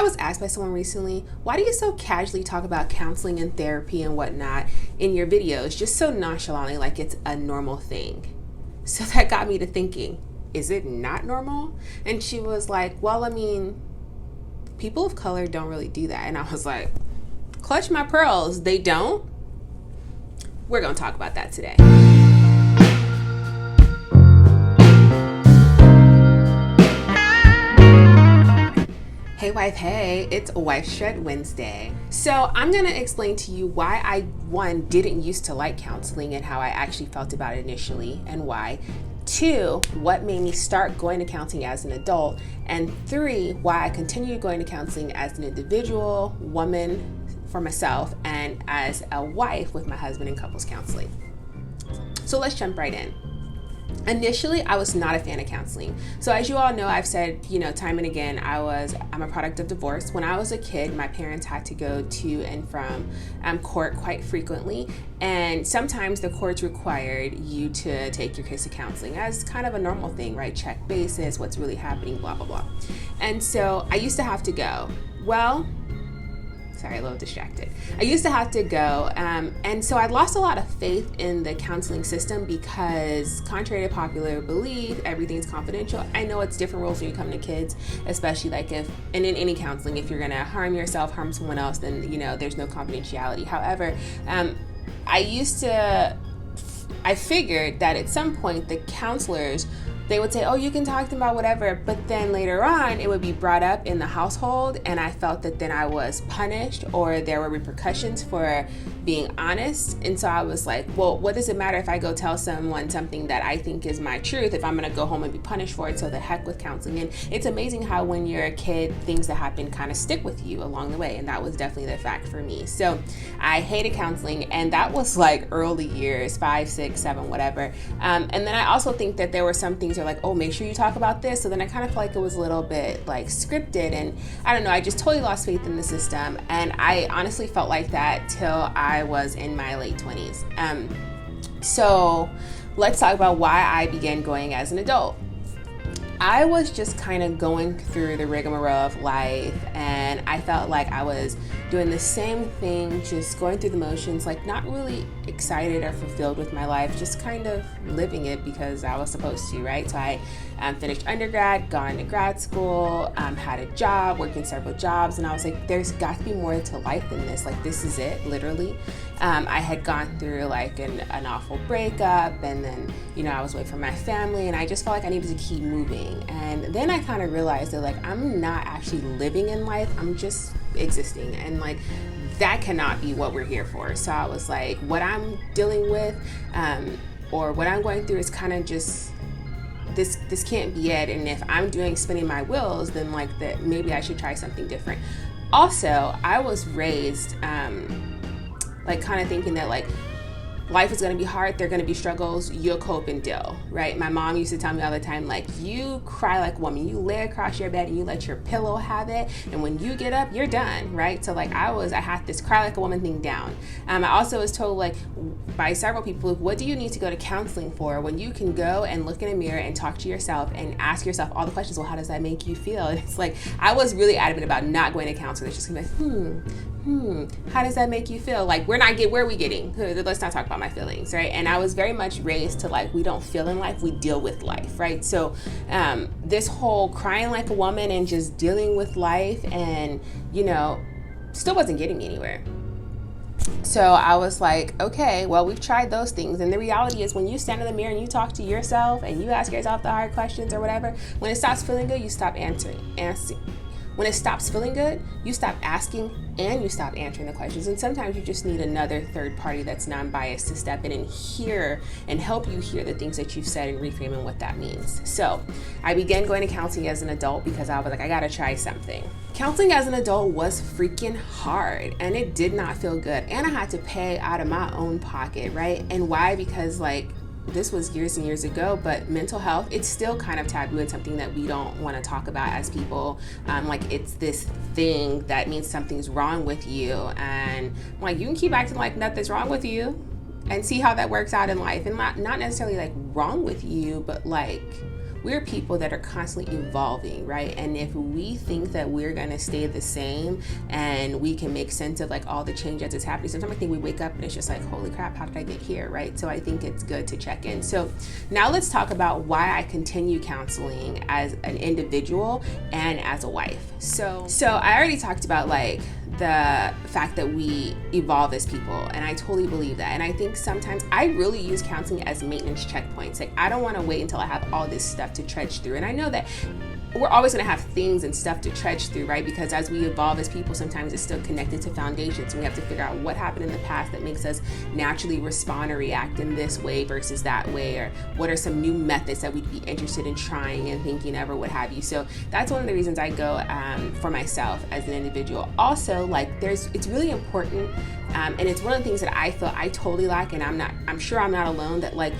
I was asked by someone recently, why do you so casually talk about counseling and therapy and whatnot in your videos, just so nonchalantly, like it's a normal thing? So that got me to thinking, is it not normal? And she was like, well, I mean, people of color don't really do that. And I was like, clutch my pearls, they don't? We're going to talk about that today. Hey wife, hey, it's Wife Strut Wednesday. So I'm gonna explain to you why I, one, didn't used to like counseling and how I actually felt about it initially and why. Two, what made me start going to counseling as an adult. And three, why I continued going to counseling as an individual, woman for myself, and as a wife with my husband in couples counseling. So let's jump right in. Initially, I was not a fan of counseling. So as you all know, I've said, time and again, I'm a product of divorce. When I was a kid, my parents had to go to and from court quite frequently. And sometimes the courts required you to take your kids to counseling as kind of a normal thing, right? Check basis, what's really happening, blah, blah, blah. And so I used to have to go. Sorry, a little distracted. I used to have to go. And so I lost a lot of faith in the counseling system because contrary to popular belief, everything's confidential. I know it's different rules when you come to kids, especially like and in any counseling, if you're gonna harm yourself, harm someone else, then, there's no confidentiality. However, I figured that at some point the counselors, they would say, oh, you can talk to them about whatever, but then later on it would be brought up in the household, and I felt that then I was punished or there were repercussions for being honest. And so I was like, well, what does it matter if I go tell someone something that I think is my truth if I'm gonna go home and be punished for it? So the heck with counseling. And it's amazing how when you're a kid, things that happen kind of stick with you along the way, and that was definitely the fact for me. So I hated counseling, and that was like early years, 5, 6, 7, whatever. And then I also think that there were some things that were like, oh, make sure you talk about this. So then I kind of felt like it was a little bit like scripted, and I don't know, I just totally lost faith in the system. And I honestly felt like that till I was in my late 20s. So let's talk about why I began going as an adult. I was just kind of going through the rigmarole of life, and I felt like I was doing the same thing, just going through the motions, like not really excited or fulfilled with my life, just kind of living it because I was supposed to, right? So I finished undergrad, gone to grad school, had a job, working several jobs, and I was like, there's got to be more to life than this. Like, this is it, literally. I had gone through like an awful breakup, and then, I was away from my family, and I just felt like I needed to keep moving. And then I kind of realized that like, I'm not actually living in life, I'm just existing. And like, that cannot be what we're here for. So I was like, what I'm dealing with, or what I'm going through is kind of just, this can't be it. And if I'm spinning my wheels, then like that, maybe I should try something different. Also, I was raised, like kind of thinking that like life is going to be hard, there are going to be struggles, you'll cope and deal, right? My mom used to tell me all the time, like, you cry like a woman, you lay across your bed and you let your pillow have it, and when you get up, you're done, right? So like I had this cry like a woman thing down. I also was told like by several people, what do you need to go to counseling for when you can go and look in a mirror and talk to yourself and ask yourself all the questions, well, how does that make you feel? And it's like, I was really adamant about not going to counseling. It's just gonna be like, how does that make you feel? Like, where are we getting? Let's not talk about my feelings, right? And I was very much raised to like, we don't feel in life, we deal with life, right? So this whole crying like a woman and just dealing with life and, still wasn't getting me anywhere. So I was like, okay, well, we've tried those things. And the reality is when you stand in the mirror and you talk to yourself and you ask yourself the hard questions or whatever, when it stops feeling good, you stop answering. When it stops feeling good, you stop asking and you stop answering the questions. And sometimes you just need another third party that's non-biased to step in and hear and help you hear the things that you've said and reframing what that means. So I began going to counseling as an adult because I was like, I gotta try something. Counseling as an adult was freaking hard, and it did not feel good. And I had to pay out of my own pocket, right? And why? Because like, this was years and years ago, but mental health, it's still kind of taboo and something that we don't want to talk about as people. Like, it's this thing that means something's wrong with you, and like, you can keep acting like nothing's wrong with you and see how that works out in life. And not necessarily like wrong with you, but like, we're people that are constantly evolving, right? And if we think that we're going to stay the same and we can make sense of like all the change as it's happening, sometimes I think we wake up and it's just like, holy crap, how did I get here, right? So I think it's good to check in. So now let's talk about why I continue counseling as an individual and as a wife. So I already talked about like the fact that we evolve as people, and I totally believe that. And I think sometimes I really use counseling as maintenance checkpoints. Like, I don't want to wait until I have all this stuff to trudge through. And I know that we're always going to have things and stuff to trudge through, right? Because as we evolve as people, sometimes it's still connected to foundations. We have to figure out what happened in the past that makes us naturally respond or react in this way versus that way, or what are some new methods that we'd be interested in trying and thinking of, or what have you. So that's one of the reasons I go for myself as an individual. Also, like, it's really important, and it's one of the things that I feel I totally lack, and I'm sure I'm not alone, that like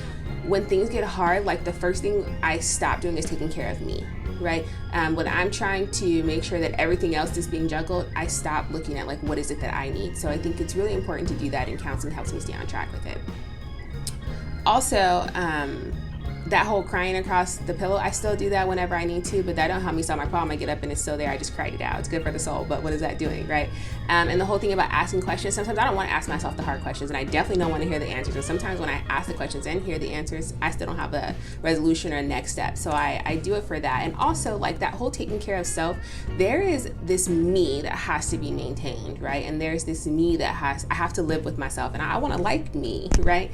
when things get hard, like the first thing I stop doing is taking care of me. Right? When I'm trying to make sure that everything else is being juggled, I stop looking at like, what is it that I need? So I think it's really important to do that, and counseling helps me stay on track with it. Also, that whole crying across the pillow, I still do that whenever I need to, but that don't help me solve my problem. I get up and it's still there. I just cried it out. It's good for the soul, but what is that doing, right? And the whole thing about asking questions, sometimes I don't want to ask myself the hard questions, and I definitely don't want to hear the answers. And sometimes when I ask the questions and hear the answers, I still don't have a resolution or a next step. So I do it for that. And also, like, that whole taking care of self, there is this me that has to be maintained, right? And there's this me that I have to live with myself, and I want to like me, right?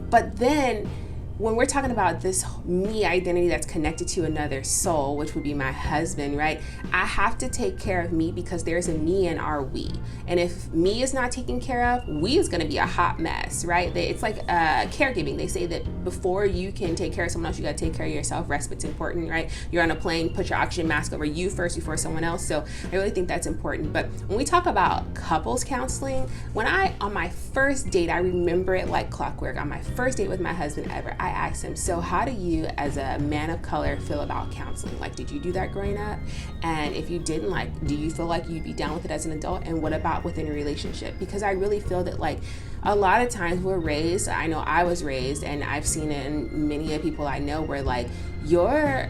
But then when we're talking about this me identity that's connected to another soul, which would be my husband, right? I have to take care of me, because there's a me and our we. And if me is not taken care of, we is going to be a hot mess, right? It's like caregiving. They say that before you can take care of someone else, you got to take care of yourself. Respite's important, right? You're on a plane, put your oxygen mask over you first before someone else. So I really think that's important. But when we talk about couples counseling, on my first date, I remember it like clockwork. On my first date with my husband ever, I asked him, so how do you as a man of color feel about counseling? Like, did you do that growing up? And if you didn't, like, do you feel like you'd be down with it as an adult? And what about within a relationship? Because I really feel that, like, a lot of times we're raised, I know I was raised, and I've seen it in many of people I know, where like your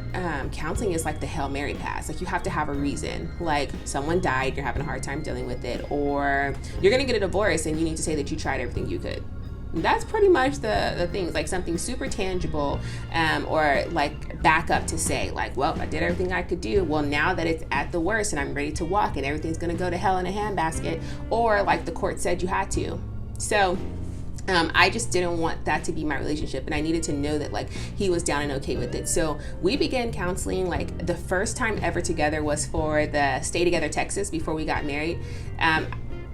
counseling is like the Hail Mary pass. Like, you have to have a reason. Like, someone died, you're having a hard time dealing with it, or you're gonna get a divorce and you need to say that you tried everything you could. That's pretty much the things, like something super tangible, or like back up to say like, well, I did everything I could do. Well, now that it's at the worst and I'm ready to walk and everything's gonna go to hell in a handbasket, or like the court said you had to. So I just didn't want that to be my relationship, and I needed to know that like he was down and okay with it. So we began counseling. Like, the first time ever together was for the Stay Together Texas before we got married.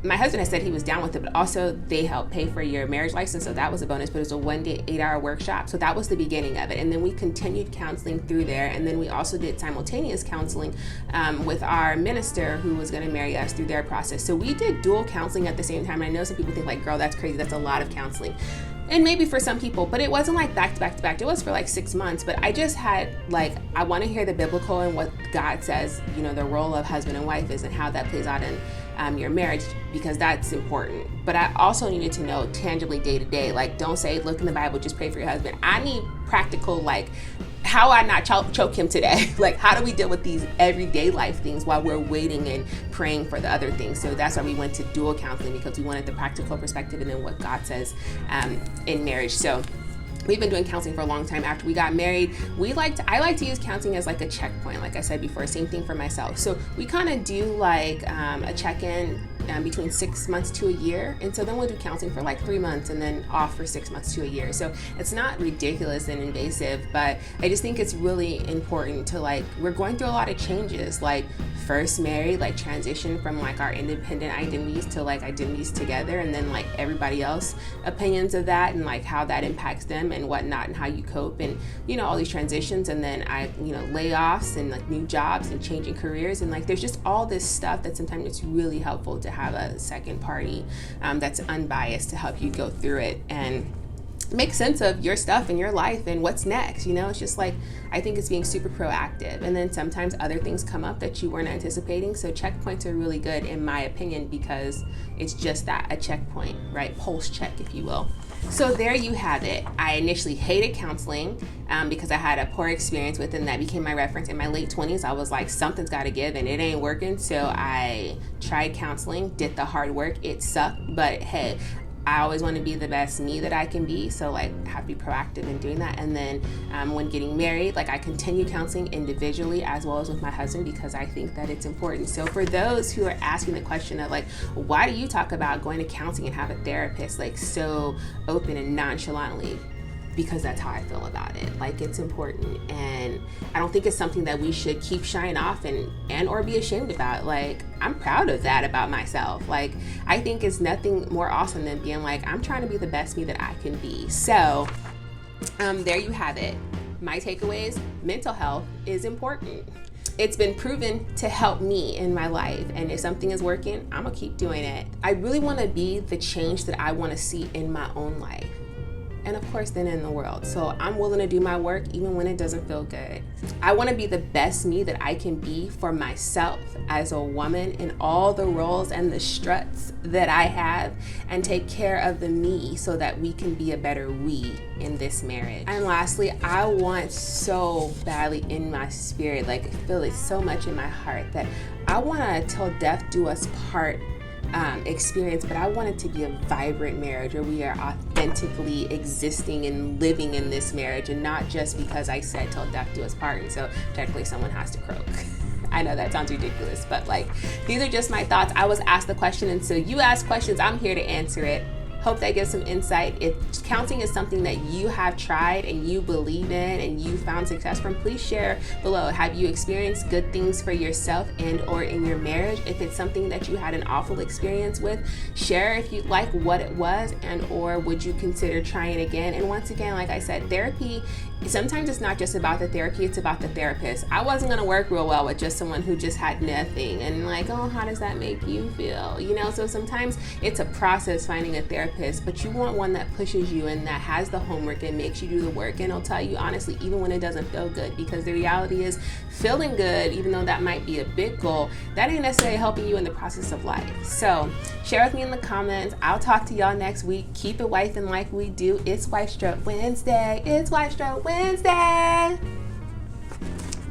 My husband had said he was down with it, but also they helped pay for your marriage license, so that was a bonus. But it was a 1-day, 8-hour workshop, so that was the beginning of it. And then we continued counseling through there, and then we also did simultaneous counseling with our minister who was going to marry us through their process. So we did dual counseling at the same time. And I know some people think like, girl, that's crazy, that's a lot of counseling. And maybe for some people, but it wasn't like back to back to back. It was for like 6 months, but I just had like, I want to hear the biblical and what God says, you know, the role of husband and wife is and how that plays out in your marriage, because that's important. But I also needed to know tangibly day to day, like, don't say, look in the Bible, just pray for your husband. I need practical, like, how I not choke him today? Like, how do we deal with these everyday life things while we're waiting and praying for the other things? So that's why we went to dual counseling, because we wanted the practical perspective and then what God says in marriage. So we've been doing counseling for a long time. After we got married, I like to use counseling as like a checkpoint, like I said before, same thing for myself. So we kind of do like a check-in between 6 months to a year. And so then we'll do counseling for like 3 months and then off for 6 months to a year. So it's not ridiculous and invasive, but I just think it's really important to, like, we're going through a lot of changes, like first married, like transition from like our independent identities to like identities together, and then like everybody else opinions of that and like how that impacts them and whatnot and how you cope and, you know, all these transitions. And then layoffs and like new jobs and changing careers, and like there's just all this stuff that sometimes it's really helpful to have a second party that's unbiased to help you go through it. And make sense of your stuff and your life and what's next. You know, it's just like, I think it's being super proactive. And then sometimes other things come up that you weren't anticipating. So checkpoints are really good in my opinion, because it's just that, a checkpoint, right? Pulse check, if you will. So there you have it. I initially hated counseling because I had a poor experience with it, and that became my reference. In my late 20s, I was like, something's got to give and it ain't working. So I tried counseling, did the hard work. It sucked, but hey, I always want to be the best me that I can be. So like, I have to be proactive in doing that. And then when getting married, like I continue counseling individually as well as with my husband, because I think that it's important. So for those who are asking the question of like, why do you talk about going to counseling and have a therapist like so open and nonchalantly? Because that's how I feel about it. Like, it's important, and I don't think it's something that we should keep shying off and or be ashamed about. Like, I'm proud of that about myself. Like, I think it's nothing more awesome than being like, I'm trying to be the best me that I can be. So there you have it. My takeaways: mental health is important. It's been proven to help me in my life, and if something is working, I'm gonna keep doing it. I really want to be the change that I want to see in my own life, and of course then in the world. So I'm willing to do my work even when it doesn't feel good. I want to be the best me that I can be for myself as a woman in all the roles and the struts that I have, and take care of the me so that we can be a better we in this marriage. And lastly, I want so badly in my spirit, like I feel it so much in my heart, that I want to till death do us part experience, but I want it to be a vibrant marriage where we are authentically existing and living in this marriage, and not just because I said till death do us part, and so technically someone has to croak. I know that sounds ridiculous, but like, these are just my thoughts. I was asked the question, and so you ask questions, I'm here to answer it. Hope that gives some insight. If counseling is something that you have tried and you believe in and you found success from, please share below. Have you experienced good things for yourself and or in your marriage? If it's something that you had an awful experience with, share if you like what it was, and or would you consider trying again. And once again, like I said, therapy, sometimes it's not just about the therapy, it's about the therapist. I wasn't gonna work real well with just someone who just had nothing, and like, oh, how does that make you feel? You know, so sometimes it's a process finding a therapist, but you want one that pushes you and that has the homework and makes you do the work, and it'll tell you honestly even when it doesn't feel good, because the reality is feeling good, even though that might be a big goal, that ain't necessarily helping you in the process of life. So share with me in the comments. I'll talk to y'all next week. Keep it wifing like we do. It's Wife Strut Wednesday. It's Wife Strut Wednesday.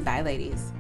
Bye, ladies.